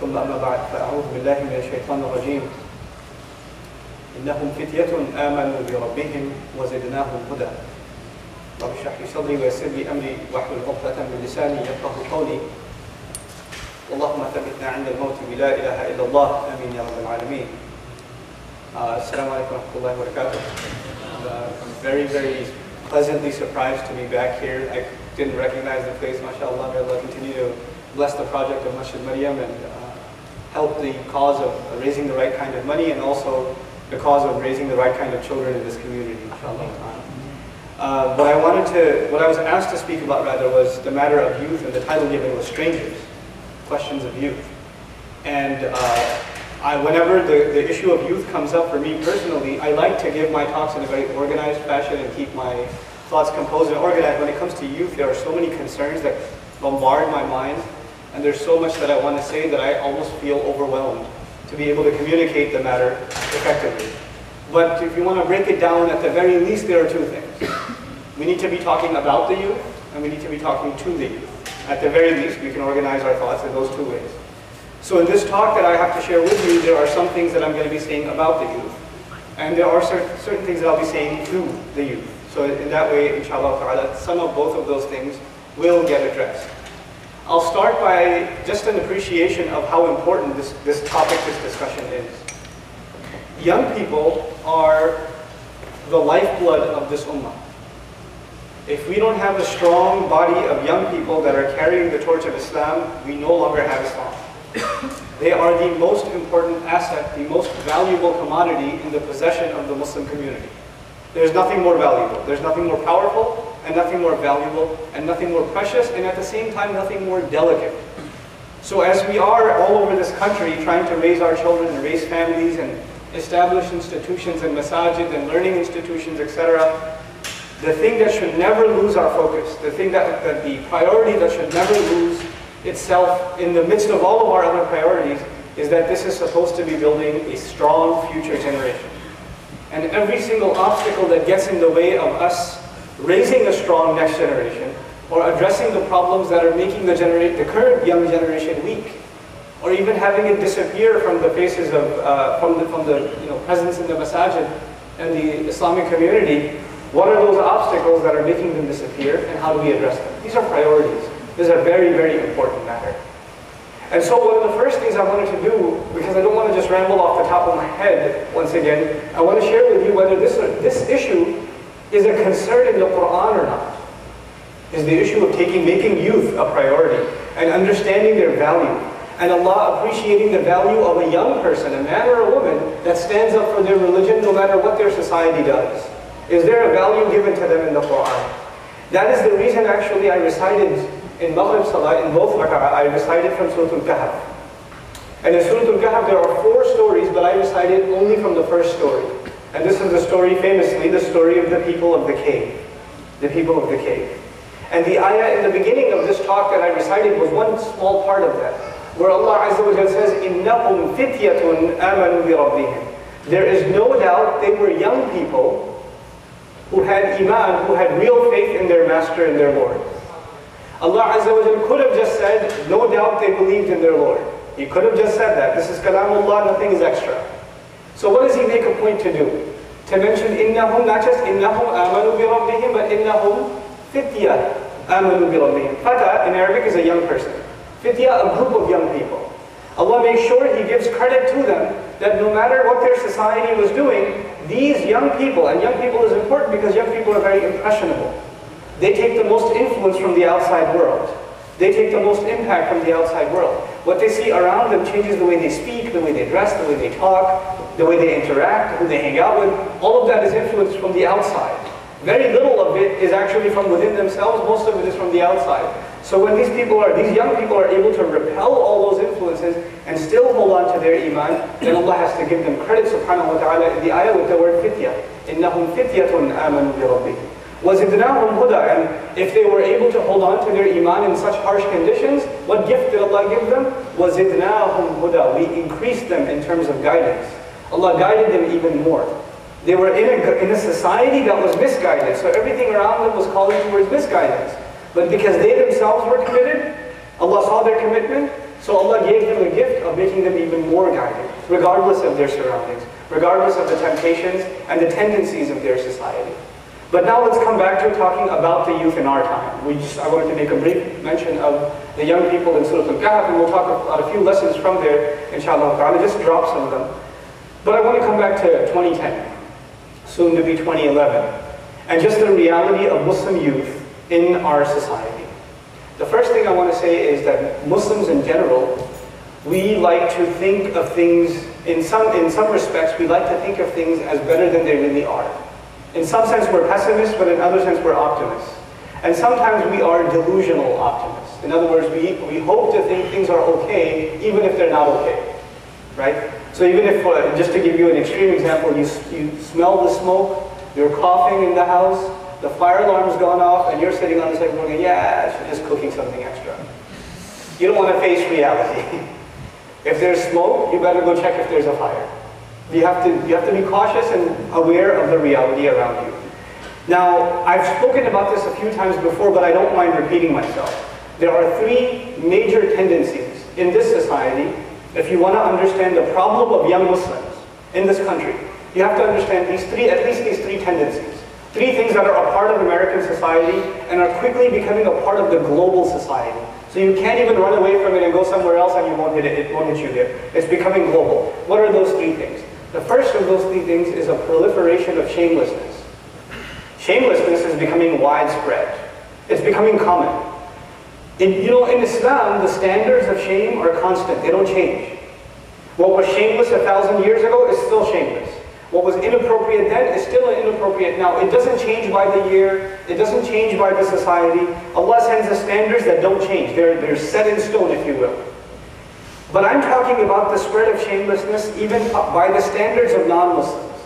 ثم أما بعد فأعوذ بالله من الشيطان الرجيم إنهم فتية آمنوا بربهم وزدناهم هدى رب اشرح لي صدري ويسر لي أمري واحلل عقدة من لساني يفقهوا قولي اللهم ثبتنا عند الموت بلا إله إلا الله آمين يا رب العالمين. Assalamu alaikum wa rahmatullahi wa barakatuh. I'm very, very pleasantly surprised to be back here. I didn't recognize the place, mashallah. May Allah continue to bless the project of Masjid Maryam and help the cause of raising the right kind of money and also the cause of raising the right kind of children in this community, inshallah. What I was asked to speak about rather was the matter of youth, and the title given was Strangers, Questions of Youth. And whenever the issue of youth comes up for me personally, I like to give my talks in a very organized fashion and keep my thoughts composed and organized. When it comes to youth, there are so many concerns that bombard my mind, and there's so much that I want to say that I almost feel overwhelmed to be able to communicate the matter effectively. But if you want to break it down, at the very least there are two things. We need to be talking about the youth, and we need to be talking to the youth. At the very least, we can organize our thoughts in those two ways. So in this talk that I have to share with you, there are some things that I'm going to be saying about the youth. And there are certain things that I'll be saying to the youth. So in that way, inshallah ta'ala, some of both of those things will get addressed. I'll start by just an appreciation of how important this topic, this discussion is. Young people are the lifeblood of this ummah. If we don't have a strong body of young people that are carrying the torch of Islam, we no longer have Islam. They are the most important asset, the most valuable commodity in the possession of the Muslim community. There's nothing more valuable, there's nothing more powerful, and nothing more valuable, and nothing more precious, and at the same time, nothing more delicate. So as we are all over this country trying to raise our children and raise families and establish institutions and masajid and learning institutions, etc., the thing that should never lose our focus, the priority that should never lose itself in the midst of all of our other priorities is that this is supposed to be building a strong future generation. And every single obstacle that gets in the way of us raising a strong next generation or addressing the problems that are making the current young generation weak, or even having it disappear from the faces of, from the presence in the masajid and the Islamic community, what are those obstacles that are making them disappear and how do we address them? These are priorities. This is a very, very important matter. And so one of the first things I wanted to do, because I don't want to just ramble off the top of my head once again, I want to share with you whether this issue is a concern in the Quran or not. Is the issue of making youth a priority and understanding their value. And Allah appreciating the value of a young person, a man or a woman, that stands up for their religion no matter what their society does. Is there a value given to them in the Quran? That is the reason actually I recited in Maghrib Salah, in both rak'ah, I recited from Surah Al-Kahf. And in Surah Al-Kahf there are 4 stories, but I recited only from the first story. And this is the story, famously, the story of the people of the cave. The people of the cave. And the ayah in the beginning of this talk that I recited was one small part of that, where Allah Azza wa Jalla says, إِنَّهُمْ فِتْيَةٌ آمَنُوا بِرَبِّهِمْ. There is no doubt they were young people who had iman, who had real faith in their master and their Lord. Allah Azza wa Jalla could have just said, no doubt they believed in their Lord. He could have just said that. This is kalamullah, nothing is extra. So what does he make a point to do? To mention innahum, not just innahum amanu bi rabbihim, but innahum fitya amanu bi rabbihim. Fata in Arabic is a young person. Fitya, a group of young people. Allah makes sure He gives credit to them that no matter what their society was doing, these young people, and young people is important because young people are very impressionable. They take the most influence from the outside world. They take the most impact from the outside world. What they see around them changes the way they speak, the way they dress, the way they talk, the way they interact, who they hang out with. All of that is influenced from the outside. Very little of it is actually from within themselves. Most of it is from the outside. So when these young people are able to repel all those influences and still hold on to their iman, then Allah has to give them credit subhanahu wa ta'ala in the ayah with the word fitya. إِنَّهُمْ فِتْيَةٌ آمَنُوا بِرَبِّهِمْ وَزِدْنَاهُمْ هُدًى. And if they were able to hold on to their iman in such harsh conditions, what gift did Allah give them? وَزِدْنَاهُمْ هُدًى. We increased them in terms of guidance. Allah guided them even more. They were in a society that was misguided, so everything around them was calling towards misguidance. But because they themselves were committed, Allah saw their commitment, So Allah gave them the gift of making them even more guided, regardless of their surroundings, regardless of the temptations and the tendencies of their society. But now let's come back to talking about the youth in our time. I wanted to make a brief mention of the young people in Surah Al-Kahf, and we'll talk about a few lessons from there, inshallah. I'll just drop some of them. But I want to come back to 2010, soon to be 2011, and just the reality of Muslim youth in our society. The first thing I want to say is that Muslims in general, we like to think of things, in some respects, we like to think of things as better than they really are. In some sense, we're pessimists, but in other sense, we're optimists. And sometimes we are delusional optimists. In other words, we hope to think things are okay, even if they're not okay, right? So even if, just to give you an extreme example, you smell the smoke, you're coughing in the house, the fire alarm's gone off, and you're sitting on the second floor going, yeah, she's just cooking something extra. You don't want to face reality. If there's smoke, you better go check if there's a fire. You have to be cautious and aware of the reality around you. Now, I've spoken about this a few times before, but I don't mind repeating myself. There are three major tendencies in this society. If you want to understand the problem of young Muslims in this country, you have to understand at least these three tendencies. Three things that are a part of American society and are quickly becoming a part of the global society. So you can't even run away from it and go somewhere else and you won't hit it won't hit you there. It's becoming global. What are those three things? The first of those three things is a proliferation of shamelessness. Shamelessness is becoming widespread. It's becoming common. In Islam, the standards of shame are constant. They don't change. What was shameless 1,000 years ago is still shameless. What was inappropriate then is still inappropriate now. It doesn't change by the year. It doesn't change by the society. Allah sends us standards that don't change. They're set in stone, if you will. But I'm talking about the spread of shamelessness even by the standards of non-Muslims.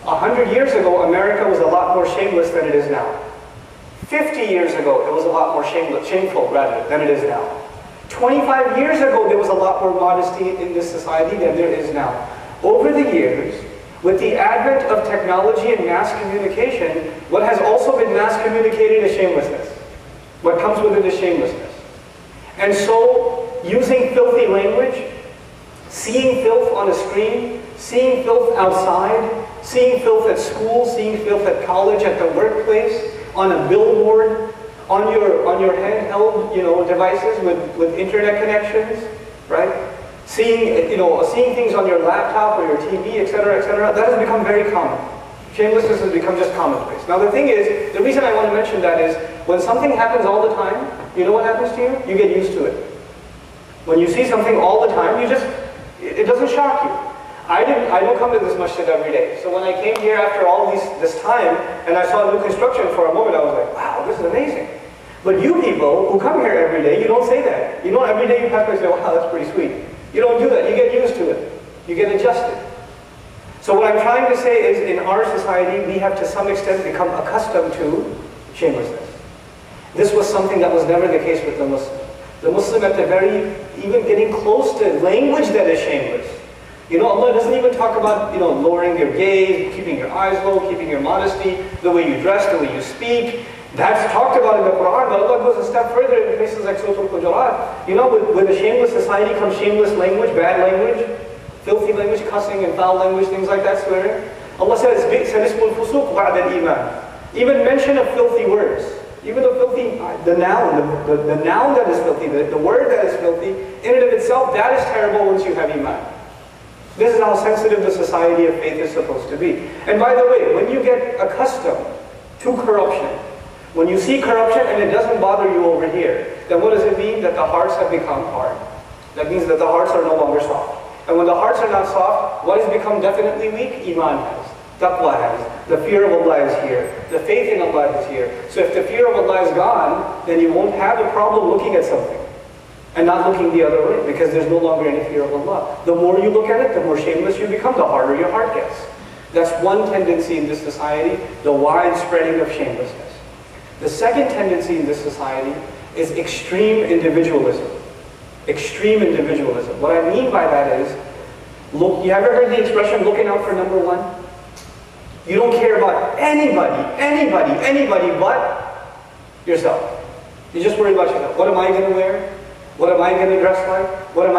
100 years ago, America was a lot more shameless than it is now. 50 years ago, it was a lot more shameful than it is now. 25 years ago, there was a lot more modesty in this society than there is now. Over the years, with the advent of technology and mass communication, what has also been mass communicated is shamelessness. What comes with it is shamelessness. And so, using filthy language, seeing filth on a screen, seeing filth outside, seeing filth at school, seeing filth at college, at the workplace, on a billboard, on your handheld, devices with internet connections, right? Seeing things on your laptop or your TV, etc., that has become very common. Shamelessness has become just commonplace. Now the thing is, the reason I want to mention that is, when something happens all the time, you know what happens to you? You get used to it. When you see something all the time, it doesn't shock you. I don't come to this masjid every day. So when I came here after all this time, and I saw new construction for a moment, I was like, wow, this is amazing. But you people who come here every day, you don't say that. Every day you pass by and say, wow, that's pretty sweet. You don't do that. You get used to it. You get adjusted. So what I'm trying to say is, in our society, we have to some extent become accustomed to shamelessness. This was something that was never the case with the Muslim. The Muslim at the even getting close to language that is shameless. Allah doesn't even talk about, lowering your gaze, keeping your eyes low, keeping your modesty, the way you dress, the way you speak. That's talked about in the Quran, but Allah goes a step further in places like Surah Al-Hujurat. With a shameless society comes shameless language, bad language, filthy language, cussing and foul language, things like that, swearing. Allah says, even mention of filthy words. Even the noun that is filthy, the word that is filthy, in and of itself, that is terrible once you have iman. This is how sensitive the society of faith is supposed to be. And by the way, when you get accustomed to corruption, when you see corruption and it doesn't bother you over here, then what does it mean? That the hearts have become hard. That means that the hearts are no longer soft. And when the hearts are not soft, what has become definitely weak? Iman has. Taqwa has. The fear of Allah is here. The faith in Allah is here. So if the fear of Allah is gone, then you won't have a problem looking at something and not looking the other way, because there's no longer any fear of Allah. The more you look at it, the more shameless you become, the harder your heart gets. That's one tendency in this society, the widespreading of shamelessness. The second tendency in this society is extreme individualism. Extreme individualism. What I mean by that is, you ever heard the expression, looking out for number one? You don't care about anybody but yourself. You just worry about yourself. What am I going to wear? What am I going to dress like? What am I